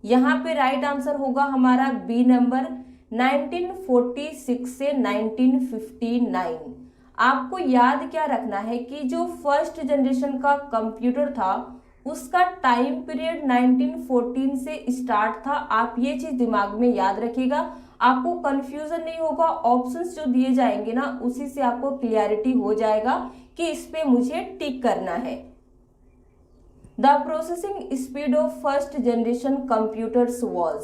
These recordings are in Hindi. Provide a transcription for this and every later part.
यहाँ पे राइट आंसर होगा हमारा बी नंबर 1946 से 1959। आपको याद क्या रखना है कि जो फर्स्ट जनरेशन का कंप्यूटर था उसका टाइम पीरियड 1914 से स्टार्ट था। आप ये चीज दिमाग में याद रखिएगा, आपको कंफ्यूजन नहीं होगा। ऑप्शंस जो दिए जाएंगे ना उसी से आपको क्लियरिटी हो जाएगा कि इस पे मुझे टिक करना है। The processing speed of first generation computers was,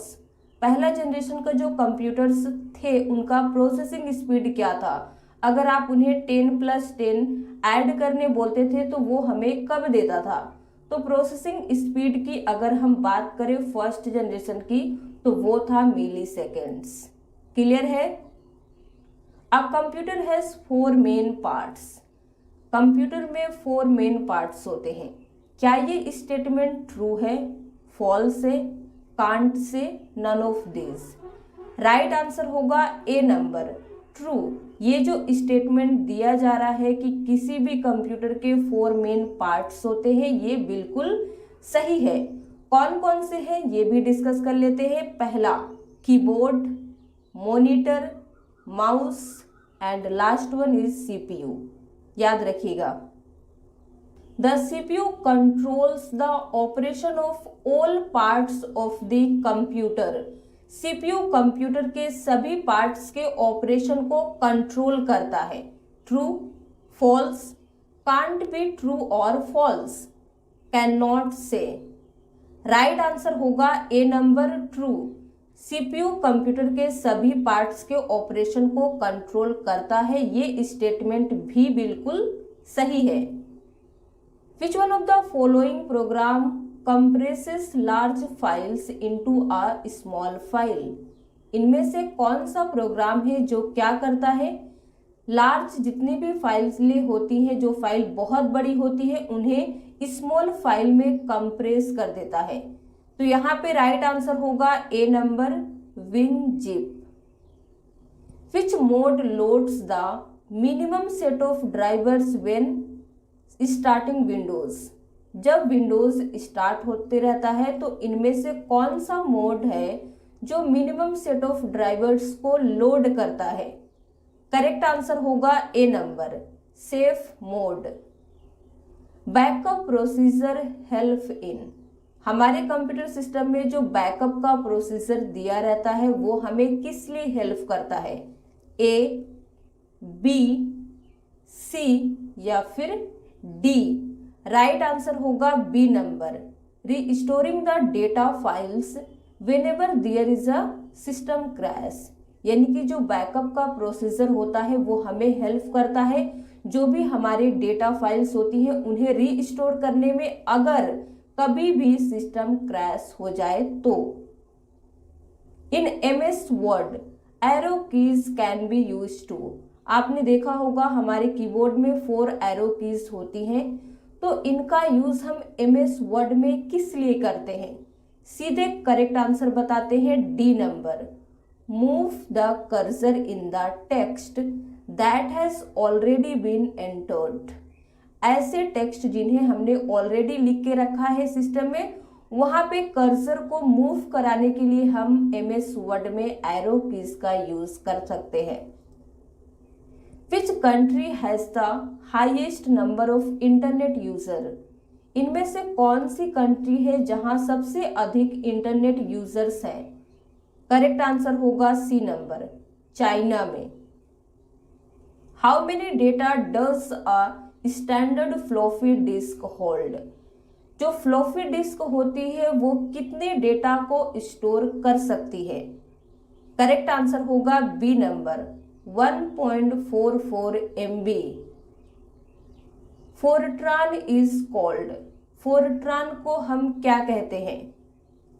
पहला जनरेशन का जो कंप्यूटर्स थे उनका प्रोसेसिंग स्पीड क्या था। अगर आप उन्हें 10+10 ऐड करने बोलते थे तो वो हमें कब देता था। तो प्रोसेसिंग स्पीड की अगर हम बात करें फर्स्ट जनरेशन की तो वो था मिली सेकेंड्स। क्लियर है। A computer has 4 main parts, computer में 4 मेन पार्ट्स होते हैं। क्या ये स्टेटमेंट ट्रू है, फॉल्स है, can't say, none of this. Right answer होगा ए नंबर, ट्रू। ये जो स्टेटमेंट दिया जा रहा है कि किसी भी कंप्यूटर के 4 मेन पार्ट्स होते हैं, ये बिल्कुल सही है। कौन कौन से हैं ये भी डिस्कस कर लेते हैं। पहला keyboard, monitor, mouse and last one is CPU. याद रखिएगा। The CPU controls the operation of all parts of the computer. CPU computer के सभी पार्ट्स के ऑपरेशन को कंट्रोल करता है। True, false, can't be true और false, can not say. Right answer होगा A number, true. CPU computer के सभी पार्ट्स के ऑपरेशन को कंट्रोल करता है, ये स्टेटमेंट भी बिल्कुल सही है। Which one of the following program compresses large files into a small file? इनमें से कौन सा प्रोग्राम है जो क्या करता है, लार्ज जितनी भी फाइल्स होती हैं, जो फाइल बहुत बड़ी होती है उन्हें स्मॉल फाइल में कंप्रेस कर देता है। तो यहाँ पे राइट आंसर होगा A number, WinZip. Which mode loads the minimum set of drivers when starting Windows. जब विंडोज स्टार्ट होते रहता है तो इनमें से कौन सा मोड है जो मिनिमम सेट ऑफ ड्राइवर्स को लोड करता है। करेक्ट आंसर होगा A number, safe mode. Backup procedure help in, हमारे कंप्यूटर सिस्टम में जो बैकअप का प्रोसीजर दिया रहता है वो हमें किस लिए हेल्प करता है, ए, बी, सी या फिर डी। राइट आंसर होगा B number, restoring the data files whenever there is a system crash. यानी कि जो बैकअप का प्रोसीजर होता है वो हमें हेल्प करता है जो भी हमारी डेटा फाइल्स होती हैं उन्हें रीस्टोर करने में अगर कभी भी सिस्टम क्रैश हो जाए तो। In MS word arrow keys can be used to, आपने देखा होगा हमारे कीबोर्ड में 4 एरो कीज होती हैं, तो इनका यूज हम एमएस वर्ड में किस लिए करते हैं। सीधे करेक्ट आंसर बताते हैं D number, move the cursor in the text that has already been entered. ऐसे टेक्स्ट जिन्हें हमने ऑलरेडी लिख के रखा है सिस्टम में, वहां पे कर्सर को मूव कराने के लिए हम एमएस वर्ड में एरो कीज का यूज कर सकते हैं। Which country has the highest number of internet user, इनमें से कौन सी कंट्री है जहां सबसे अधिक इंटरनेट यूजर्स हैं। करेक्ट आंसर होगा सी नंबर, चाइना में। How many data does a standard floppy disk hold, जो फ्लॉपी डिस्क होती है वो कितने डेटा को स्टोर कर सकती है। करेक्ट आंसर होगा B number, 1.44 MB। Fortran is called, Fortran को हम क्या कहते हैं।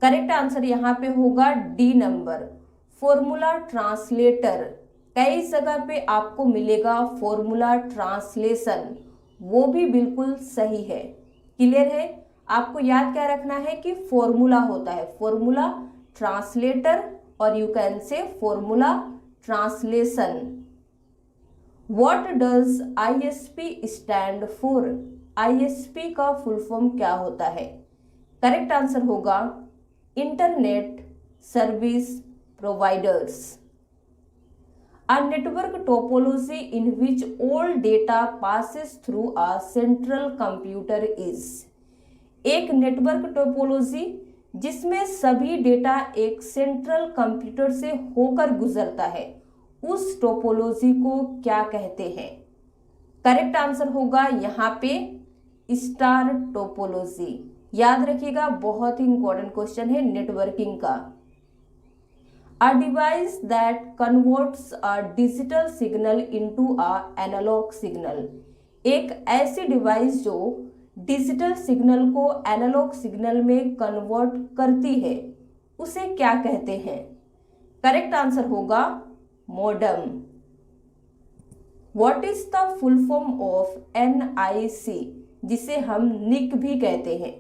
करेक्ट आंसर यहाँ पे होगा डी नंबर, फॉर्मूला ट्रांसलेटर। कई जगह पे आपको मिलेगा फॉर्मूला ट्रांसलेशन, वो भी बिल्कुल सही है। क्लियर है। आपको याद क्या रखना है कि फॉर्मूला होता है, फॉर्मूला ट्रांसलेटर और you can say formula translation. What does ISP stand for? ISP का फुल फॉर्म क्या होता है। करेक्ट आंसर होगा internet service providers. A network topology in which all data passes through a central computer is. एक नेटवर्क टोपोलॉजी जिसमें सभी डेटा एक सेंट्रल कंप्यूटर से होकर गुजरता है, उस टोपोलॉजी को क्या कहते हैं? करेक्ट आंसर होगा यहाँ पे स्टार टोपोलॉजी। याद रखिएगा, बहुत ही इंपॉर्टेंट क्वेश्चन है नेटवर्किंग का। A device that converts a digital signal into a analog signal. एक ऐसी डिवाइस जो डिजिटल सिग्नल को एनालॉग सिग्नल में कन्वर्ट करती है, उसे क्या कहते हैं? करेक्ट आंसर होगा modem. What is the full form of NIC, जिसे हम निक भी कहते हैं?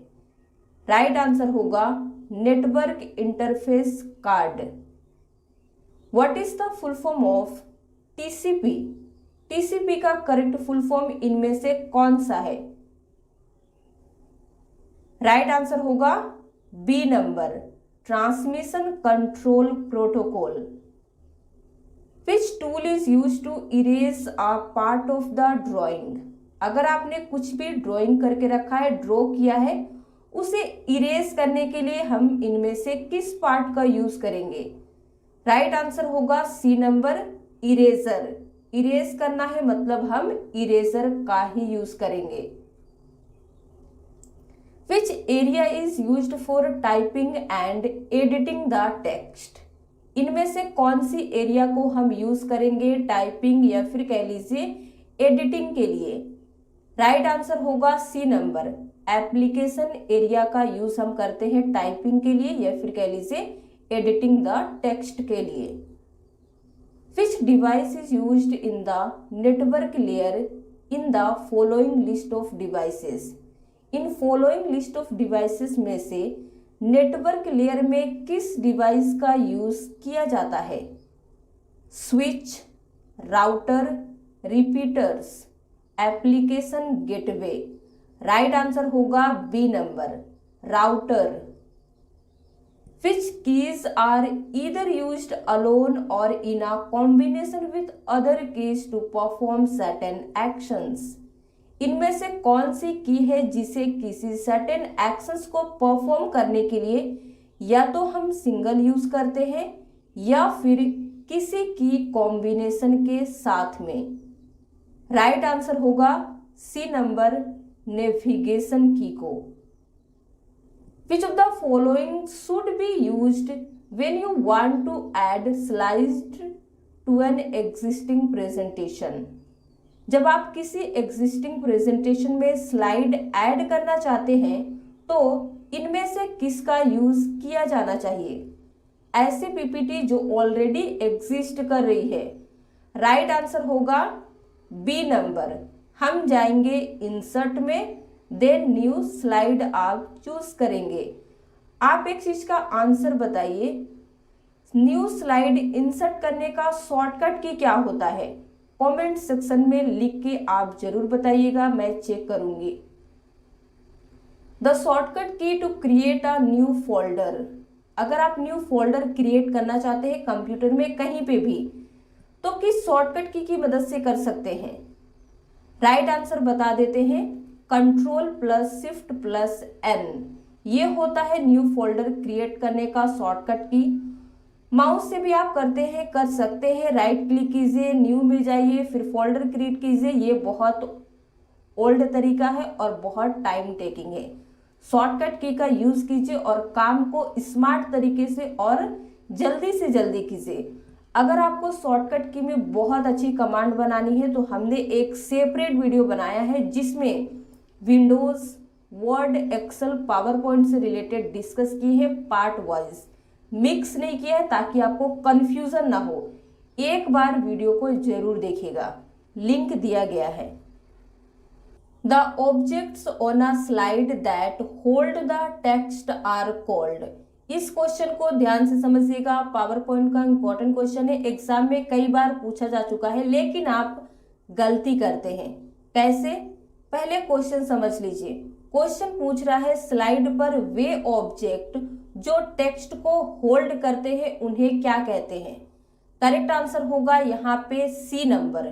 राइट आंसर होगा network interface card. What is the full form of TCP? TCP का करेक्ट फुल फॉर्म इनमें से कौन सा है? राइट आंसर होगा B number, transmission control protocol. Which tool is use to erase a part of the drawing? अगर आपने कुछ भी ड्राइंग करके रखा है, ड्रॉ किया है, उसे इरेज करने के लिए हम इनमें से किस पार्ट का यूज करेंगे? राइट आंसर होगा सी नंबर, इरेजर। इरेज करना है मतलब हम इरेजर का ही यूज करेंगे। Which area is used for typing and editing the text? इनमें से कौन सी एरिया को हम यूज करेंगे टाइपिंग या फिर कह लीजिए एडिटिंग के लिए? राइट आंसर होगा सी नंबर, एप्लीकेशन एरिया का यूज हम करते हैं टाइपिंग के लिए या फिर कह लीजिए एडिटिंग द टेक्स्ट के लिए। विच device is used in the network layer in the following list of devices? In following list of devices में से नेटवर्क लेयर में किस डिवाइस का यूज किया जाता है? Switch, router, repeaters, application gateway. Right answer होगा B number, router. Which keys are either used alone or in a combination with other keys to perform certain actions? इनमें से कौन सी की है जिसे किसी सर्टेन एक्शंस को परफॉर्म करने के लिए या तो हम सिंगल यूज करते हैं या फिर किसी की कॉम्बिनेशन के साथ में? राइट आंसर होगा सी नंबर, नेविगेशन की को। Which of the following should be used when you want to add slides to an existing presentation? जब आप किसी existing presentation में स्लाइड ऐड करना चाहते हैं तो इनमें से किसका यूज किया जाना चाहिए? ऐसे PPT जो ऑलरेडी एग्जिस्ट कर रही है। राइट आंसर होगा बी नंबर, हम जाएंगे इंसर्ट में, देन न्यू स्लाइड आप चूज करेंगे। आप एक चीज का आंसर बताइए, न्यू स्लाइड इंसर्ट करने का शॉर्टकट की क्या होता है? कमेंट सेक्शन में लिख के आप जरूर बताइएगा, मैं चेक करूंगी। The shortcut key to create a new folder. अगर आप न्यू फोल्डर क्रिएट करना चाहते हैं कंप्यूटर में कहीं पे भी, तो किस शॉर्टकट की मदद से कर सकते हैं? राइट आंसर बता देते हैं, Ctrl+Shift+N। ये होता है न्यू फोल्डर क्रिएट करने का शॉर्टकट की। माउस से भी आप करते हैं, कर सकते हैं, राइट क्लिक कीजिए, न्यू में जाइए, फिर फोल्डर क्रिएट कीजिए। ये बहुत ओल्ड तरीका है और बहुत टाइम टेकिंग है। शॉर्टकट की का यूज कीजिए और काम को स्मार्ट तरीके से और जल्दी से जल्दी कीजिए। अगर आपको शॉर्टकट की में बहुत अच्छी कमांड बनानी है तो हमने एक सेपरेट वीडियो बनाया है जिसमें Windows, Word, Excel, PowerPoint से रिलेटेड डिस्कस की है, पार्ट वाइज मिक्स नहीं किया है ताकि आपको कंफ्यूजन ना हो। एक बार वीडियो को जरूर देखिएगा, लिंक दिया गया है। The objects on a slide that hold the text are called. इस क्वेश्चन को ध्यान से समझिएगा, पावर पॉइंट का इंपॉर्टेंट क्वेश्चन है, एग्जाम में कई बार पूछा जा चुका है, लेकिन आप गलती करते हैं। कैसे? पहले क्वेश्चन समझ लीजिए। क्वेश्चन पूछ रहा है स्लाइड पर वे ऑब्जेक्ट जो टेक्स्ट को होल्ड करते हैं उन्हें क्या कहते हैं? करेक्ट आंसर होगा यहाँ पे सी नंबर,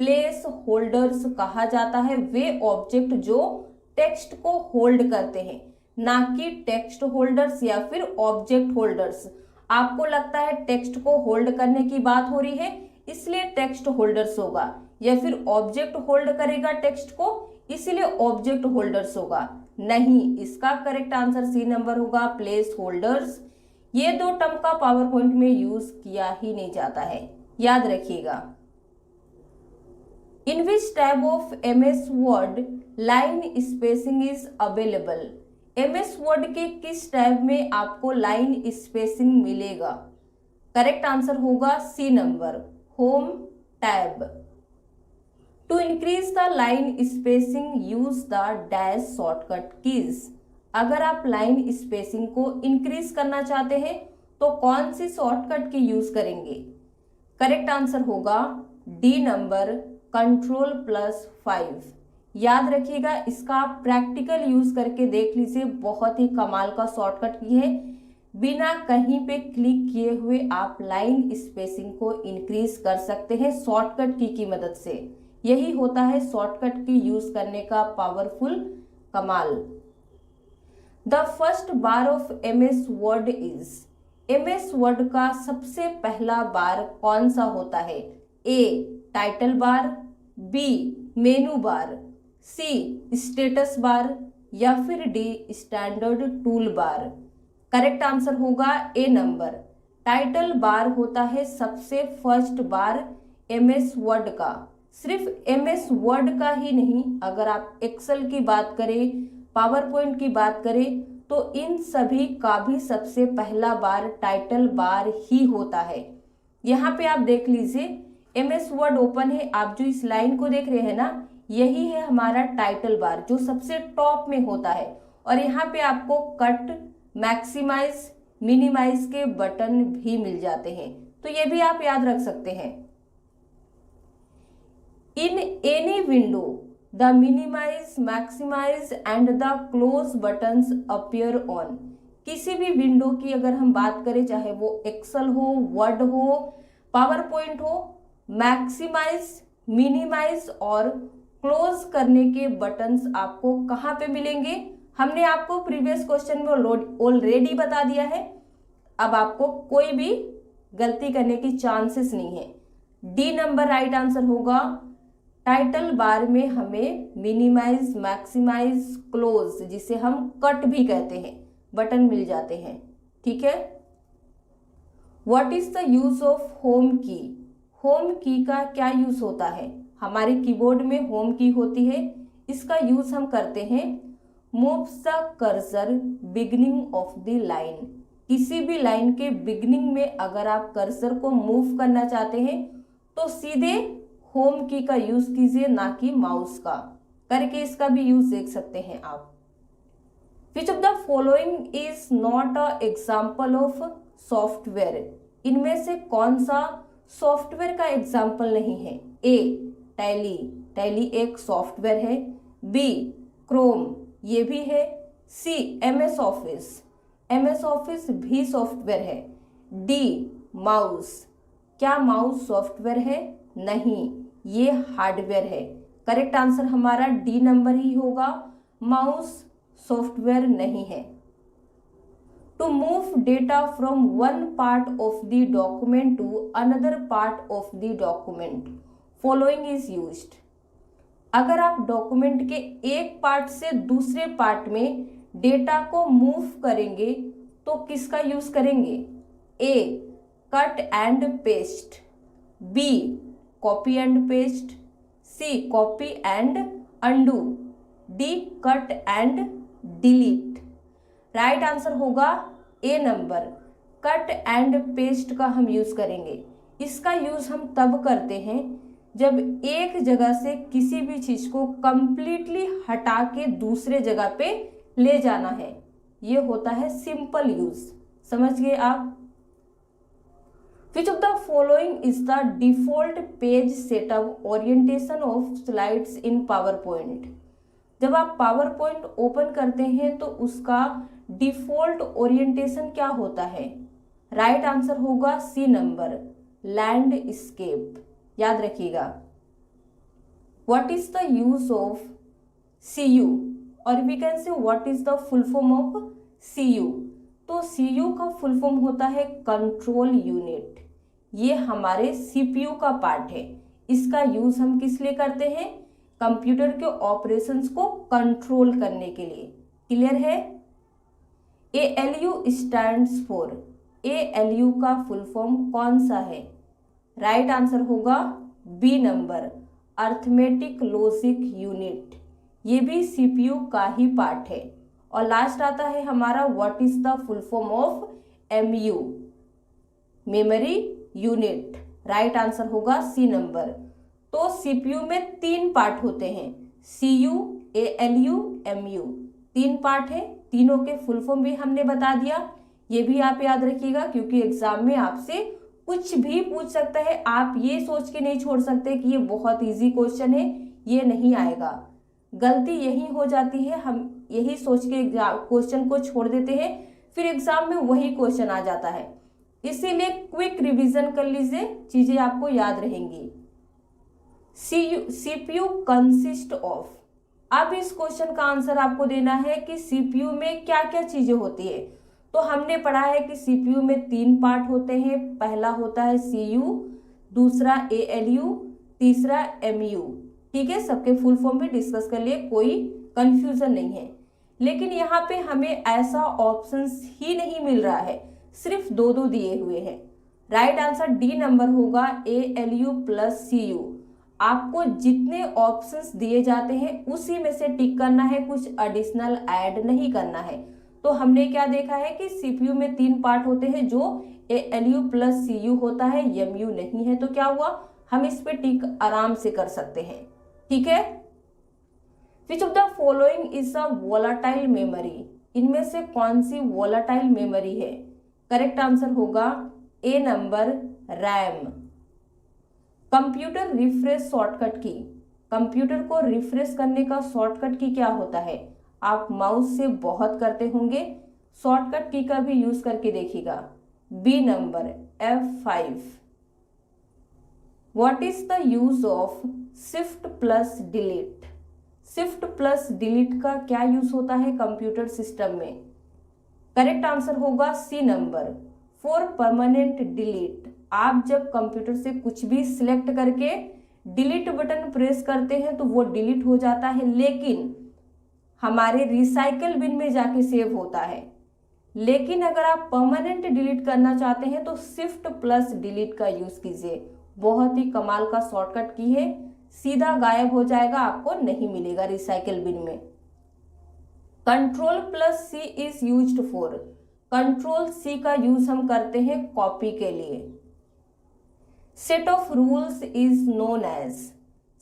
प्लेस होल्डर्स कहा जाता है वे ऑब्जेक्ट जो टेक्स्ट को होल्ड करते हैं, ना कि टेक्स्ट होल्डर्स या फिर ऑब्जेक्ट होल्डर्स। आपको लगता है टेक्स्ट को होल्ड करने की बात हो रही है इसलिए टेक्स्ट होल्डर्स होगा, या फिर ऑब्जेक्ट होल्ड करेगा टेक्स्ट को इसलिए ऑब्जेक्ट होल्डर्स होगा? नहीं, इसका करेक्ट आंसर सी नंबर होगा, प्लेस होल्डर्स। ये दो टर्म का पावर पॉइंट में यूज किया ही नहीं जाता है, याद रखिएगा। In which type of MS word line spacing is available? MS word के किस टाइप में आपको लाइन स्पेसिंग मिलेगा? करेक्ट आंसर होगा C number, home tab. To increase the line spacing use the dash shortcut keys. अगर आप लाइन स्पेसिंग को इंक्रीज करना चाहते हैं तो कौन सी शॉर्टकट की यूज करेंगे? करेक्ट आंसर होगा डी नंबर, Ctrl+5। याद रखिएगा, इसका आप प्रैक्टिकल यूज करके देख लीजिए, बहुत ही कमाल का शॉर्टकट की है। बिना कहीं पे क्लिक किए हुए आप लाइन स्पेसिंग को इंक्रीज कर सकते हैं शॉर्टकट की मदद से। यही होता है शॉर्टकट की यूज करने का पावरफुल कमाल। The first bar of MS word is. MS word का सबसे पहला बार कौन सा होता है? A title bar, B menu bar, C status bar या फिर D standard tool bar? Correct answer होगा ए नंबर, टाइटल बार होता है सबसे फर्स्ट बार MS वर्ड का। सिर्फ MS वर्ड का ही नहीं, अगर आप एक्सेल की बात करें, पावर पॉइंट की बात करें तो इन सभी का भी सबसे पहला बार टाइटल बार ही होता है। यहाँ पे आप देख लीजिए, MS वर्ड ओपन है, आप जो इस लाइन को देख रहे हैं ना, यही है हमारा टाइटल बार जो सबसे टॉप में होता है। और यहाँ पे आपको कट, मैक्सिमाइज, मिनिमाइज के बटन भी मिल जाते हैं, तो ये भी आप याद रख सकते हैं। In any window the minimise, maximise and the close buttons appear on. किसी भी विंडो की अगर हम बात करें, चाहे वो एक्सेल हो, वर्ड हो, पावर पॉइंट हो, मैक्सिमाइज, मिनिमाइज और क्लोज करने के बटन्स आपको कहाँ पे मिलेंगे? हमने आपको प्रीवियस क्वेश्चन में ऑलरेडी बता दिया है, अब आपको कोई भी गलती करने की चांसेस नहीं है। डी नंबर राइट आंसर होगा। टाइटल बार में हमें मिनिमाइज, मैक्सिमाइज, क्लोज, जिसे हम कट भी कहते हैं, बटन मिल जाते हैं। ठीक है। What is the use of home की? होम की का क्या यूज होता है? हमारे कीबोर्ड में होम की होती है, इसका यूज हम करते हैं moves the cursor beginning of the line. किसी भी लाइन के बिगिनिंग में अगर आप कर्सर को मूव करना चाहते हैं तो सीधे होम की का यूज कीजिए, ना कि माउस का। करके इसका भी यूज देख सकते हैं आप। Which of the following is not a example of software? इनमें से कौन सा सॉफ्टवेयर का एग्जाम्पल नहीं है? ए टैली, टैली एक सॉफ्टवेयर है। बी क्रोम, ये भी है। C MS office, MS office भी सॉफ्टवेयर है। डी माउस, क्या माउस सॉफ्टवेयर है? नहीं, ये हार्डवेयर है। करेक्ट आंसर हमारा डी नंबर ही होगा, माउस सॉफ्टवेयर नहीं है। To move data from one part of the document to another part of the document following is used. अगर आप डॉक्यूमेंट के एक पार्ट से दूसरे पार्ट में डेटा को मूव करेंगे तो किसका यूज करेंगे? A cut and paste, B copy and paste, C copy and undo, D cut and delete. Right answer होगा A number, cut and paste का हम यूज करेंगे। इसका यूज हम तब करते हैं जब एक जगह से किसी भी चीज को कंप्लीटली हटा के दूसरे जगह पे ले जाना है, ये होता है सिंपल यूज। समझ गए आप? Which of the following is the default page setup orientation of slides in PowerPoint? जब आप PowerPoint ओपन करते हैं तो उसका डिफॉल्ट ओरिएंटेशन क्या होता है? राइट आंसर होगा सी नंबर, लैंडस्केप। याद रखिएगा। What is the use of CU, और we can say what is the full form of CU। तो CU का फुल फॉर्म होता है कंट्रोल यूनिट। ये हमारे CPU का पार्ट है। इसका यूज हम किस लिए करते हैं? कंप्यूटर के ऑपरेशंस को कंट्रोल करने के लिए। क्लियर है? ALU स्टैंड्स फॉर, ALU का फुल फॉर्म कौन सा है? राइट आंसर होगा B number, arithmetic logic unit. ये भी CPU का ही पार्ट है। और लास्ट आता है हमारा what is the full form of MU, memory unit. Right answer होगा सी नंबर। तो CPU में 3 पार्ट होते हैं, CU, ALU, MU, 3 पार्ट है। तीनों के फुल फॉर्म भी हमने बता दिया। ये भी आप याद रखिएगा, क्योंकि एग्जाम में आपसे कुछ भी पूछ सकता है। आप ये सोच के नहीं छोड़ सकते कि ये बहुत इजी क्वेश्चन है, ये नहीं आएगा। गलती यही हो जाती है, हम यही सोच के क्वेश्चन को छोड़ देते हैं, फिर एग्जाम में वही क्वेश्चन आ जाता है। इसीलिए क्विक रिवीजन कर लीजिए, चीजें आपको याद रहेंगी। CPU consist of. अब इस क्वेश्चन का आंसर आपको देना है कि CPU में क्या क्या चीजें होती है। तो हमने पढ़ा है कि CPU में 3 पार्ट होते हैं। पहला होता है CU, दूसरा ALU, तीसरा MU। ठीक है, सबके फुल फॉर्म भी डिस्कस कर लिए, कोई कंफ्यूजन नहीं है। लेकिन यहाँ पे हमें ऐसा ऑप्शंस ही नहीं मिल रहा है, सिर्फ 2 दिए हुए हैं। राइट आंसर डी नंबर होगा, ALU प्लस CU। आपको जितने ऑप्शंस दिए जाते हैं उसी में से टिक करना है, कुछ एडिशनल ऐड नहीं करना है। तो हमने क्या देखा है कि CPU में 3 पार्ट होते हैं, जो ALU प्लस CU होता है, MU नहीं है। तो क्या हुआ, हम इस पे टिक आराम से कर सकते हैं। ठीक है। Which of the following is a volatile memory, इनमें से कौन सी वोलाटाइल मेमोरी है? करेक्ट आंसर होगा A number, RAM. Computer refresh shortcut key, computer को रिफ्रेश करने का शॉर्टकट की क्या होता है? आप माउस से बहुत करते होंगे, शॉर्टकट की का भी यूज करके देखिएगा। B number, F5। What is the use of shift plus delete? Shift plus delete का क्या यूज होता है कंप्यूटर सिस्टम में? करेक्ट आंसर होगा C number, for permanent delete. आप जब कंप्यूटर से कुछ भी सिलेक्ट करके डिलीट बटन प्रेस करते हैं तो वो डिलीट हो जाता है, लेकिन हमारे रिसाइकल बिन में जाके सेव होता है। लेकिन अगर आप परमानेंट डिलीट करना चाहते हैं तो शिफ्ट प्लस डिलीट का यूज कीजिए। बहुत ही कमाल का शॉर्टकट की है, सीधा गायब हो जाएगा, आपको नहीं मिलेगा रिसाइकल बिन में। Control plus C is used for, control C का यूज हम करते हैं कॉपी के लिए। Set of rules is known as,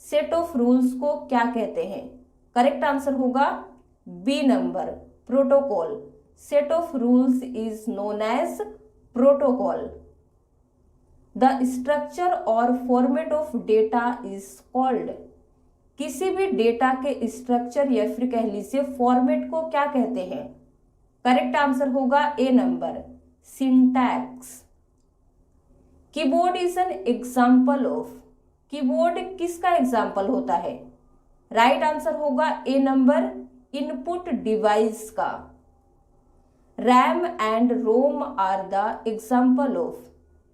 set of rules को क्या कहते हैं? करेक्ट आंसर होगा B number, protocol. Set of rules is known as protocol. The structure और format of data is called, किसी भी डेटा के स्ट्रक्चर या फिर कह लीजिए फॉर्मेट को क्या कहते हैं? करेक्ट आंसर होगा A number, syntax. Keyboard is an example of, keyboard किसका एग्जाम्पल होता है? राइट आंसर होगा ए नंबर, इनपुट डिवाइस का। RAM and ROM are the example of,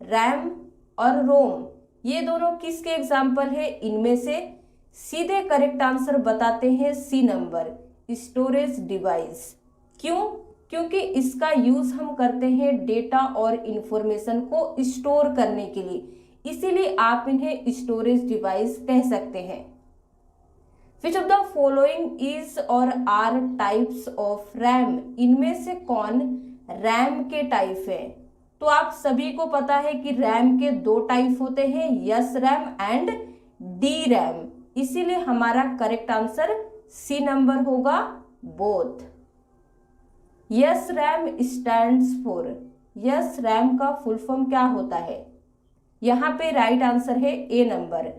RAM और रोम ये दोनों किसके एग्जाम्पल है? इनमें से सीधे करेक्ट आंसर बताते हैं सी नंबर, स्टोरेज डिवाइस। क्यों? क्योंकि इसका यूज हम करते हैं डेटा और इंफॉर्मेशन को स्टोर करने के लिए, इसीलिए आप इन्हें स्टोरेज डिवाइस कह सकते हैं। विच ऑफ द फॉलोइंग इज और आर टाइप्स ऑफ रैम, इनमें से कौन रैम के टाइप है? तो आप सभी को पता है कि रैम के 2 टाइप होते हैं, S RAM and D RAM, इसीलिए हमारा करेक्ट आंसर सी नंबर होगा, both. S RAM stands for, S RAM का फुल फॉर्म क्या होता है? यहाँ पे राइट आंसर है A number,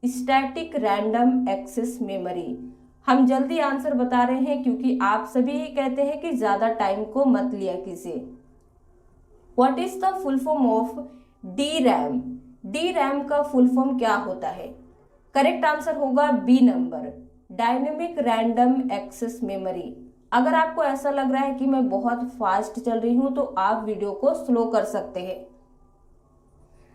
static random access memory. हम जल्दी आंसर बता रहे हैं क्योंकि आप सभी ही कहते हैं कि ज्यादा टाइम को मत लिया कीजिए। What is the full form of D RAM? D RAM का फुल फॉर्म क्या होता है? करेक्ट आंसर होगा B number, dynamic random access memory. अगर आपको ऐसा लग रहा है कि मैं बहुत फास्ट चल रही हूं तो आप वीडियो को स्लो कर सकते हैं।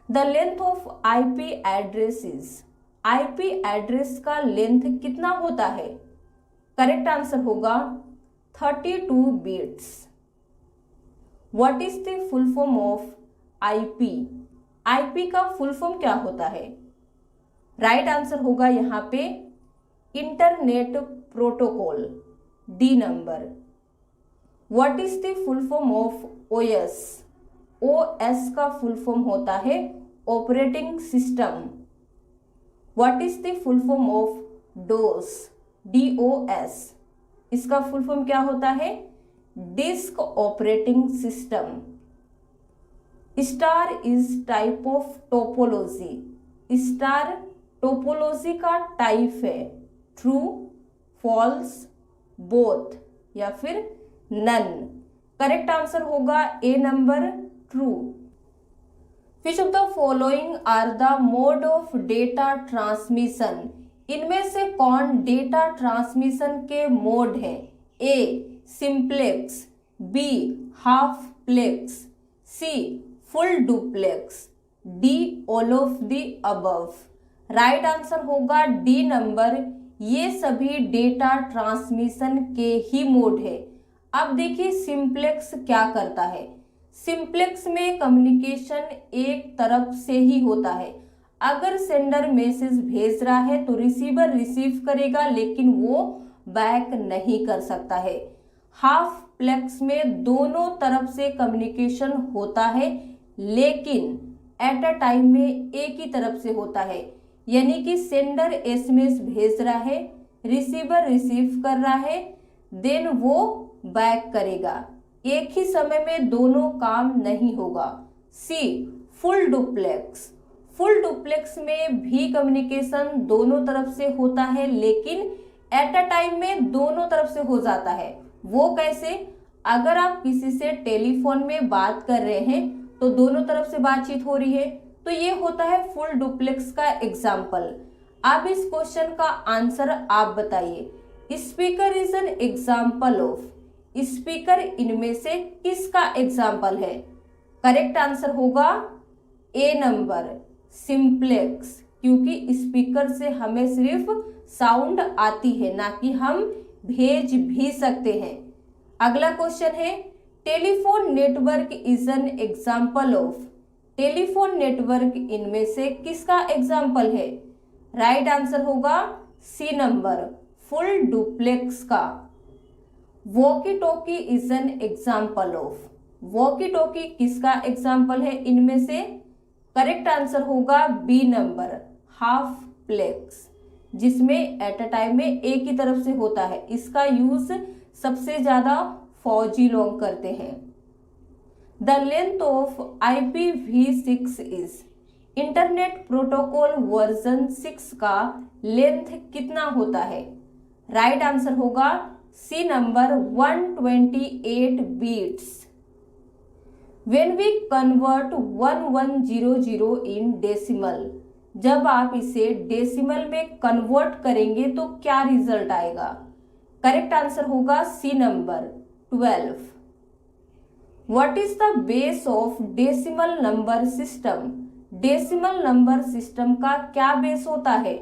The length of IP address is, IP address का लेंथ कितना होता है? करेक्ट आंसर होगा 32 bits. What is the full form of IP? IP का फुल फॉर्म क्या होता है? राइट आंसर होगा यहाँ पे internet protocol, D number. What is the full form of OS? OS का फुल फॉर्म होता है operating system. What is the full form of dose? DOS, इसका फुल फॉर्म क्या होता है? Disk operating system. Star is type of topology. Star topology का टाइप है ट्रू, फॉल्स, बोथ या फिर नन। करेक्ट आंसर होगा A number, true. Which of the following are the mode of data transmission? इनमें से कौन डेटा ट्रांसमिशन के मोड है? A simplex, B half plex, C full duplex, D all of the above. Right answer होगा डी नंबर, ये सभी डेटा ट्रांसमिशन के ही मोड है। अब देखिए सिंप्लेक्स क्या करता है। सिंप्लेक्स में कम्युनिकेशन एक तरफ से ही होता है। अगर सेंडर मैसेज भेज रहा है तो रिसीवर रिसीव करेगा लेकिन वो बैक नहीं कर सकता है। हाफ प्लेक्स में दोनों तरफ से कम्युनिकेशन होता है लेकिन एट अ टाइम में एक ही तरफ से होता है, यानी कि सेंडर एसएमएस भेज रहा है, रिसीवर रिसीव कर रहा है, देन वो बैक करेगा। एक ही समय में दोनों काम नहीं होगा। सी फुल डुप्लेक्स, फुल डुप्लेक्स में भी कम्युनिकेशन दोनों तरफ से होता है लेकिन एट अ टाइम में दोनों तरफ से हो जाता है। वो कैसे? अगर आप किसी से टेलीफोन में बात कर रहे हैं तो दोनों तरफ से बातचीत हो रही है, तो ये होता है फुल डुप्लेक्स का एग्जाम्पल। अब इस क्वेश्चन का आंसर आप बताइए। Speaker is an example of, speaker इनमें से किसका एग्जाम्पल है? करेक्ट आंसर होगा ए नंबर, सिंप्लेक्स, क्योंकि स्पीकर से हमें सिर्फ साउंड आती है ना कि हम भेज भी सकते हैं। अगला क्वेश्चन है telephone network is an example of, telephone network इनमें से किसका एग्जाम्पल है? राइट आंसर होगा सी नंबर, फुल डुप्लेक्स का। Walkie talkie is an example of, walkie talkie किसका एग्जाम्पल है इनमें से? करेक्ट आंसर होगा बी नंबर, हाफ प्लेक्स, जिसमें एट अ टाइम में एक ही तरफ से होता है। इसका यूज सबसे ज्यादा फौजी लोग करते हैं। The length of IPv6 is, internet protocol version 6 का लेंथ कितना होता है? राइट आंसर होगा C number, 128 bits. When we convert 1100 in decimal, जब आप इसे डेसिमल में कन्वर्ट करेंगे तो क्या रिजल्ट आएगा? करेक्ट आंसर होगा C number, 12। What is the base of decimal number system? Decimal number system का क्या बेस होता है?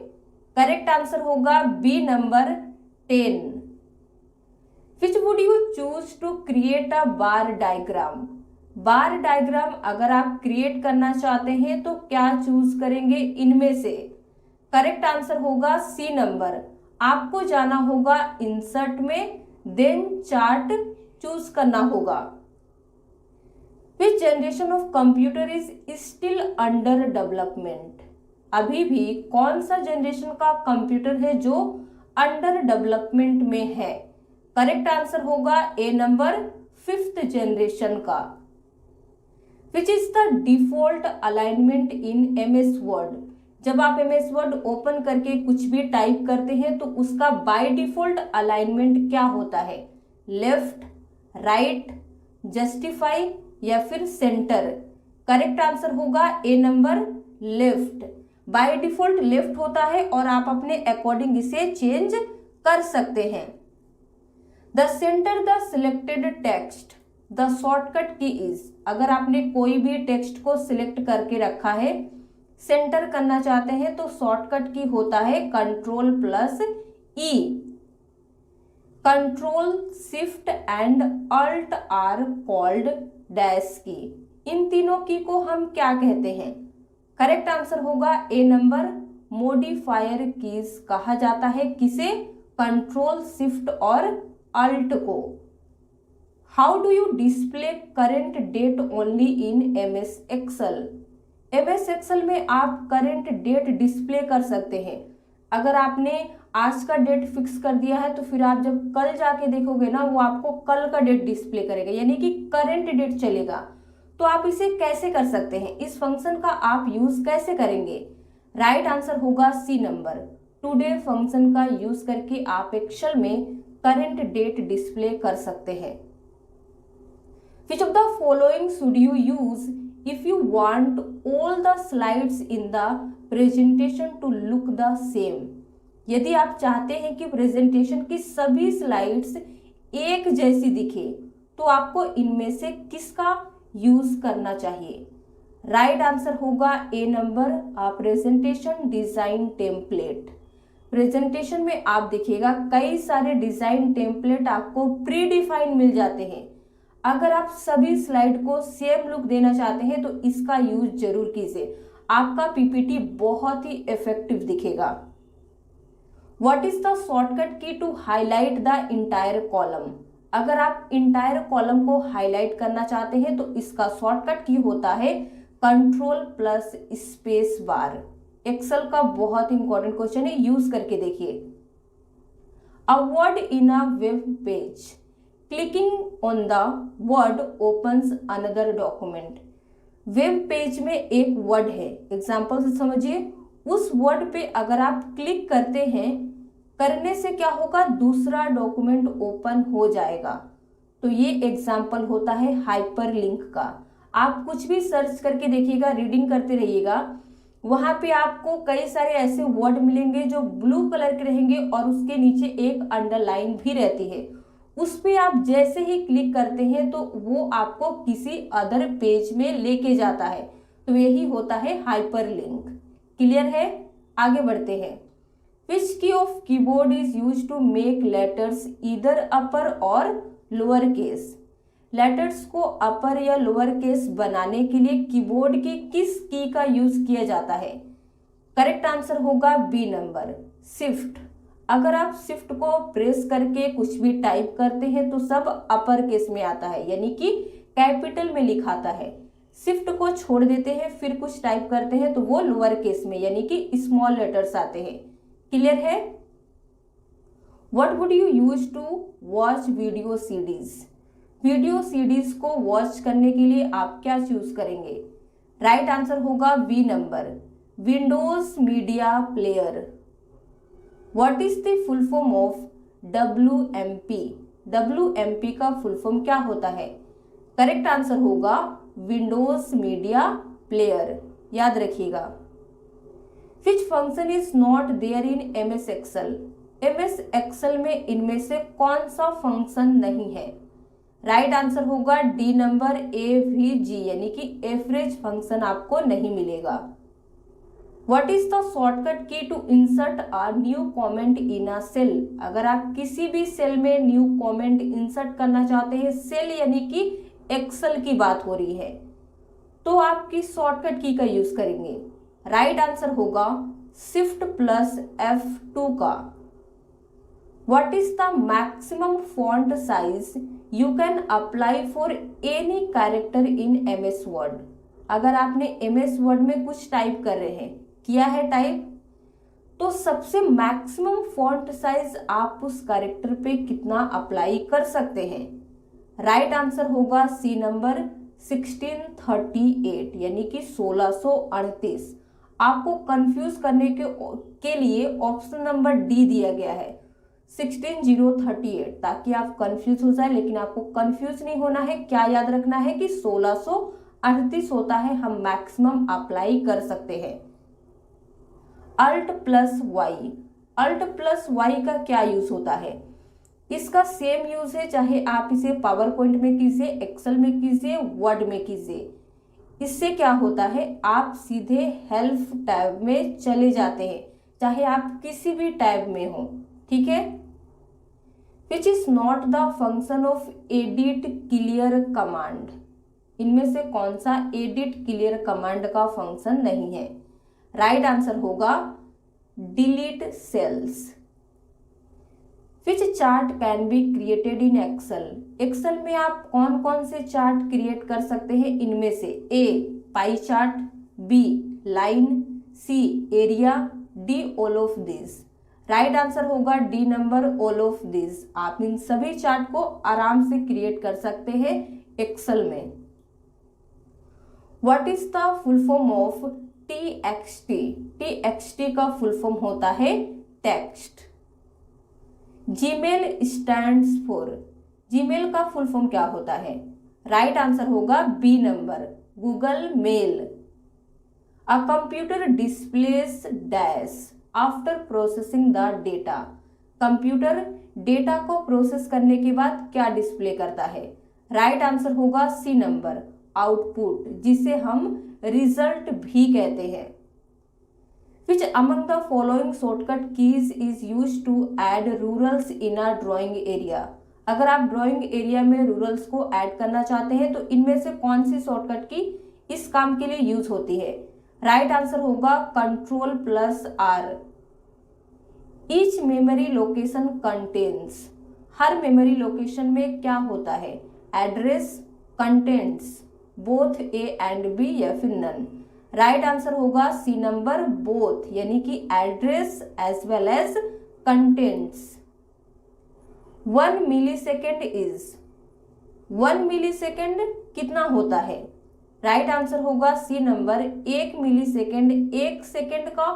करेक्ट आंसर होगा B number, 10। Which would you choose to create a bar diagram? Bar diagram अगर आप क्रिएट करना चाहते हैं तो क्या चूज करेंगे इनमें से? करेक्ट आंसर होगा सी नंबर, आपको जाना होगा इंसर्ट में, देन चार्ट चूज करना होगा। विच generation of computer is still under development? अभी भी कौन सा जनरेशन का कंप्यूटर है जो अंडर डेवलपमेंट में है? करेक्ट आंसर होगा ए नंबर, 5th जनरेशन का। Which is the default alignment in MS word? जब आप एमएस वर्ड ओपन करके कुछ भी टाइप करते हैं तो उसका बाय डिफॉल्ट अलाइनमेंट क्या होता है, लेफ्ट, राइट, जस्टिफाई या फिर सेंटर। करेक्ट आंसर होगा A number, left. By default left होता है और आप अपने अकॉर्डिंग इसे चेंज कर सकते हैं। The centre the selected text the shortcut की इज, अगर आपने कोई भी टेक्स्ट को सिलेक्ट करके रखा है, सेंटर करना चाहते हैं तो शॉर्टकट की होता है control plus E. Control, shift and alt are called dash key. इन तीनों की को हम क्या कहते हैं? करेक्ट आंसर होगा ए नंबर, मॉडिफायर कीज कहा जाता है। किसे? कंट्रोल, शिफ्ट और अल्ट को। How do you display current date only in MS Excel? MS Excel में आप करेंट डेट डिस्प्ले कर सकते हैं। अगर आपने आज का डेट फिक्स कर दिया है तो फिर आप जब कल जाके देखोगे ना, वो आपको कल का डेट डिस्प्ले करेगा, यानी कि करेंट डेट चलेगा। तो आप इसे कैसे कर सकते हैं? इस फंक्शन का आप यूज कैसे करेंगे? राइट आंसर होगा सी नंबर, टुडे फंक्शन का यूज करके आप एक्सेल में करेंट डेट डिस्प्ले कर सकते हैं। Which of the following should you use if you want all the slides in the presentation to look the same? यदि आप चाहते हैं कि प्रेजेंटेशन की सभी स्लाइड्स एक जैसी दिखे तो आपको इनमें से किसका यूज करना चाहिए? राइट आंसर होगा A number, presentation design template. Presentation में आप देखिएगा कई सारे डिजाइन टेम्पलेट आपको प्री डिफाइन मिल जाते हैं। अगर आप सभी स्लाइड को सेम लुक देना चाहते हैं तो इसका यूज जरूर कीजिए, आपका पीपीटी बहुत ही इफेक्टिव दिखेगा। What is the shortcut key to highlight the entire column? अगर आप इंटायर कॉलम को हाईलाइट करना चाहते हैं तो इसका शॉर्टकट की होता है control plus space bar. Excel का बहुत इंपॉर्टेंट क्वेश्चन है, यूज करके देखिए। A word in a web page, clicking on the word opens another document. Web page में एक वर्ड है, एग्जाम्पल से समझिए। उस वर्ड पे अगर आप क्लिक करते हैं, करने से क्या होगा, दूसरा डॉक्यूमेंट ओपन हो जाएगा। तो ये एग्जाम्पल होता है हाइपरलिंक का। आप कुछ भी सर्च करके देखिएगा, रीडिंग करते रहिएगा, वहां पे आपको कई सारे ऐसे वर्ड मिलेंगे जो ब्लू कलर के रहेंगे और उसके नीचे एक अंडरलाइन भी रहती है। उस पे आप जैसे ही क्लिक करते हैं तो वो आपको किसी अदर पेज में लेके जाता है। तो यही होता है हाइपरलिंक। क्लियर है? आगे बढ़ते हैं। Which key of keyboard is use to make letters either upper or lower case? Letters को अपर या लोअर केस बनाने के लिए कीबोर्ड की किस की का यूज किया जाता है? करेक्ट आंसर होगा बी नंबर, शिफ्ट। अगर आप शिफ्ट को प्रेस करके कुछ भी टाइप करते हैं तो सब अपर केस में आता है, यानी कि कैपिटल में लिखाता है। शिफ्ट को छोड़ देते हैं फिर कुछ टाइप करते हैं तो वो लोअर केस में, यानी कि स्मॉल लेटर्स आते हैं। क्लियर है? What would you use to watch video CDs? Video CDs को वॉच करने के लिए आप क्या चूज करेंगे? राइट आंसर होगा B number, Windows Media Player. What is the full form of WMP? WMP का फुल फॉर्म क्या होता है? करेक्ट आंसर होगा विंडोज मीडिया प्लेयर। याद रखिएगा। Which function is not there in MS Excel? MS Excel में इनमें से कौन सा फंक्शन नहीं है? राइट आंसर होगा डी नंबर, AVG, यानी कि एवरेज फंक्शन आपको नहीं मिलेगा। What is the shortcut key to insert a new comment in a cell? अगर आप किसी भी सेल में न्यू कमेंट इंसर्ट करना चाहते हैं, सेल यानी कि एक्सेल की बात हो रही है, तो आप किस शॉर्टकट की का यूज करेंगे? राइट आंसर होगा शिफ्ट प्लस F2 का। What is the maximum font size you can apply for any character in MS Word? अगर आपने MS Word में कुछ टाइप कर रहे हैं, किया है टाइप, तो सबसे मैक्सिमम फॉन्ट साइज आप उस कैरेक्टर पे कितना अप्लाई कर सकते हैं? राइट आंसर होगा सी नंबर, 1638, यानी कि 1638। आपको कंफ्यूज करने के लिए ऑप्शन नंबर डी दिया गया है 16038, ताकि आप कंफ्यूज हो जाए, लेकिन आपको कंफ्यूज नहीं होना है। क्या याद रखना है कि 1638 होता है, हम मैक्सिमम अप्लाई कर सकते हैं। Alt plus Y, alt plus Y का क्या यूज होता है? इसका सेम यूज है, चाहे आप इसे पावर पॉइंट में कीजिए, एक्सेल में कीजिए, वर्ड में कीजिए। इससे क्या होता है, आप सीधे हेल्प टैब में चले जाते हैं, चाहे आप किसी भी टैब में हो, ठीक है। Which is not the function of edit clear command, इनमें से कौन सा एडिट क्लियर कमांड का फंक्शन नहीं है? राइट आंसर होगा delete cells. Which chart can be created in Excel, Excel में आप कौन कौन से चार्ट क्रिएट कर सकते हैं? इनमें से A pie chart, B line, C area, D all of this. Right answer होगा D number, all of this. आप इन सभी चार्ट को आराम से क्रिएट कर सकते हैं एक्सेल में। What is the full form of TXT? TXT का फुल फॉर्म होता है text. Gmail stands for, Gmail का फुल फॉर्म क्या होता है? राइट आंसर होगा B number, Google mail. A computer displays dash after processing the data, computer data को प्रोसेस करने के बाद क्या डिस्प्ले करता है? राइट आंसर होगा सी नंबर, आउटपुट, जिसे हम रिजल्ट भी कहते हैं। Which among the following shortcut keys is used to add rurals in a drawing area? अगर आप ड्राइंग एरिया में रूरल्स को ऐड करना चाहते हैं तो इनमें से कौन सी शॉर्टकट की इस काम के लिए यूज होती है? राइट आंसर होगा Ctrl+R। Each memory location contents, हर मेमोरी लोकेशन में क्या होता है? Address, contents, both A and B या फिर नन। राइट आंसर होगा सी नंबर, बोथ, यानी कि address as well as contents. 1 millisecond is, 1 millisecond कितना होता है? राइट आंसर होगा सी नंबर, 1 मिलीसेकेंड, 1 सेकेंड का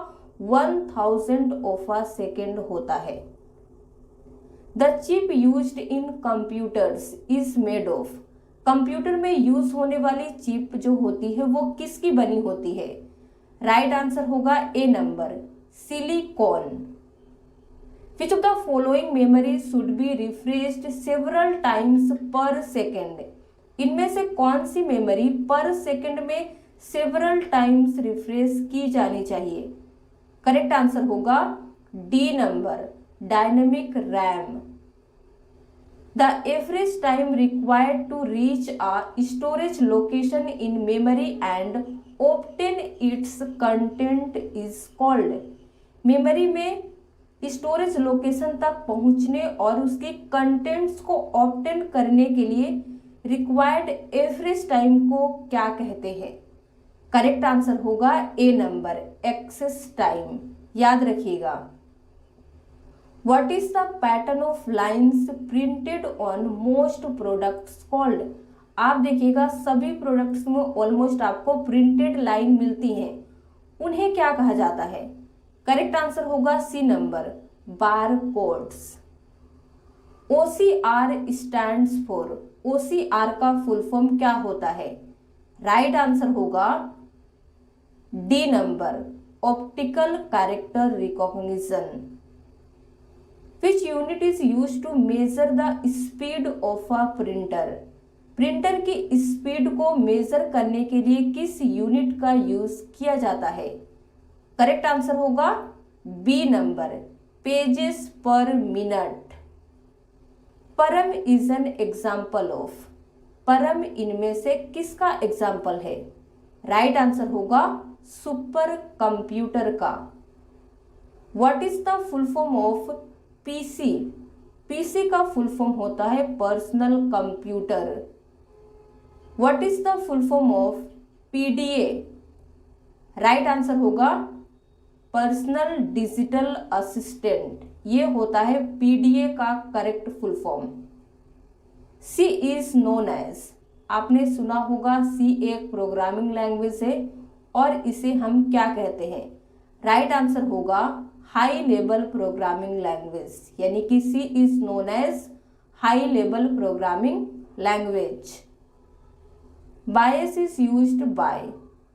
1000 ऑफ अ सेकेंड होता है। The chip used in computers is made of, computer में यूज होने वाली चिप जो होती है वो किसकी बनी होती है? राइट आंसर होगा A number, silicon. Which of the following memory should be refreshed several times per second, इनमें से कौन सी मेमोरी पर सेकेंड में सेवरल टाइम्स रिफ्रेश की जानी चाहिए? करेक्ट आंसर होगा D number, dynamic RAM. The average time required to reach a storage location in memory and obtain its content is called, memory में स्टोरेज लोकेशन तक पहुंचने और उसके कंटेंट्स को ऑब्टेन करने के लिए रिक्वायर्ड एवरेज टाइम को क्या कहते हैं? करेक्ट आंसर होगा ए नंबर, एक्सेस टाइम। याद रखिएगा। What is the pattern of lines printed on most products called? आप देखिएगा सभी प्रोडक्ट्स में ऑलमोस्ट आपको प्रिंटेड लाइन मिलती हैं, उन्हें क्या कहा जाता है? करेक्ट आंसर होगा C number, bar codes. OCR stands for, OCR का फुल फॉर्म क्या होता है? राइट आंसर होगा D number, optical character recognition. Which unit is used to measure the speed of a printer? Printer की स्पीड को मेजर करने के लिए किस यूनिट का यूज किया जाता है? करेक्ट आंसर होगा B number, pages per minute. Param is an example of, Param इनमें से किसका एग्जाम्पल है? राइट आंसर होगा सुपर कंप्यूटर का। What is the full form of PC? PC का फुल फॉर्म होता है personal computer. What is the full form of PDA? Right answer होगा पर्सनल डिजिटल असिस्टेंट, ये होता है पीडीए का correct full form. C is known as, आपने सुना होगा सी एक प्रोग्रामिंग लैंग्वेज है और इसे हम क्या कहते हैं? राइट आंसर होगा हाई लेवल प्रोग्रामिंग लैंग्वेज, यानी कि C is known as high level programming language. BIOS is used by,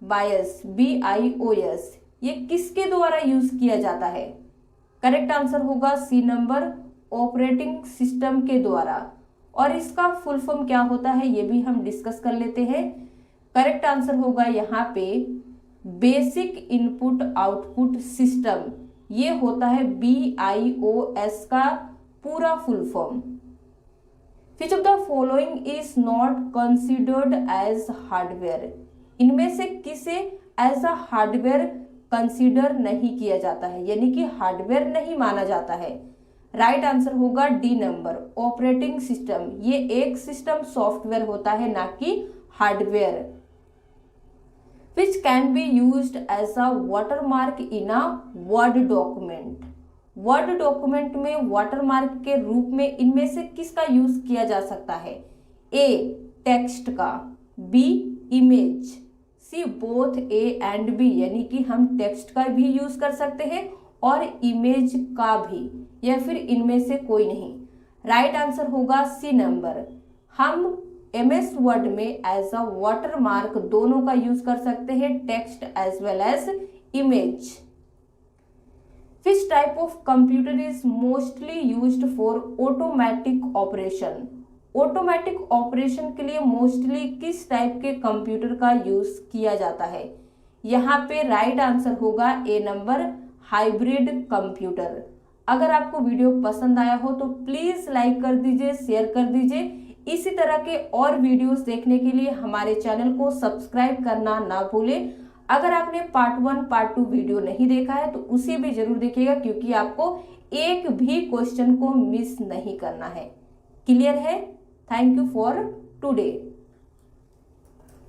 BIOS BIOS, ये किसके द्वारा यूज किया जाता है? करेक्ट आंसर होगा सी नंबर, ऑपरेटिंग सिस्टम के द्वारा। और इसका फुल फॉर्म क्या होता है ये भी हम डिस्कस कर लेते हैं। करेक्ट आंसर होगा यहाँ पे बेसिक इनपुट आउटपुट सिस्टम, ये होता है BIOS का पूरा full form. Which of the following is not considered as hardware, इनमें से किसे एज अ हार्डवेयर कंसिडर नहीं किया जाता है, यानी कि हार्डवेयर नहीं माना जाता है? राइट आंसर होगा डी नंबर, ऑपरेटिंग सिस्टम। ये एक सिस्टम सॉफ्टवेयर होता है, ना कि hardware. Which can be used as a watermark in a word document, word document में वाटरमार्क के रूप में इनमें से किसका यूज किया जा सकता है? ए टेक्स्ट का, B image, C both A and B, यानी कि हम टेक्स्ट का भी यूज कर सकते हैं और इमेज का भी, या फिर इनमें से कोई नहीं? राइट आंसर होगा सी नंबर, हम MS वर्ड में एज अ वाटरमार्क दोनों का यूज कर सकते हैं, text as well as image. Which type of computer is mostly used for automatic operation, automatic operation के लिए मोस्टली किस टाइप के कंप्यूटर का यूज किया जाता है? यहाँ पे राइट आंसर होगा ए नंबर, हाइब्रिड कंप्यूटर। अगर आपको वीडियो पसंद आया हो तो प्लीज लाइक कर दीजिए, शेयर कर दीजिए। इसी तरह के और वीडियोस देखने के लिए हमारे चैनल को सब्सक्राइब करना ना भूलें। अगर आपने पार्ट 1 पार्ट 2 वीडियो नहीं देखा है तो उसे भी जरूर देखिएगा, क्योंकि आपको एक भी क्वेश्चन को मिस नहीं करना है। क्लियर है? Thank you for today.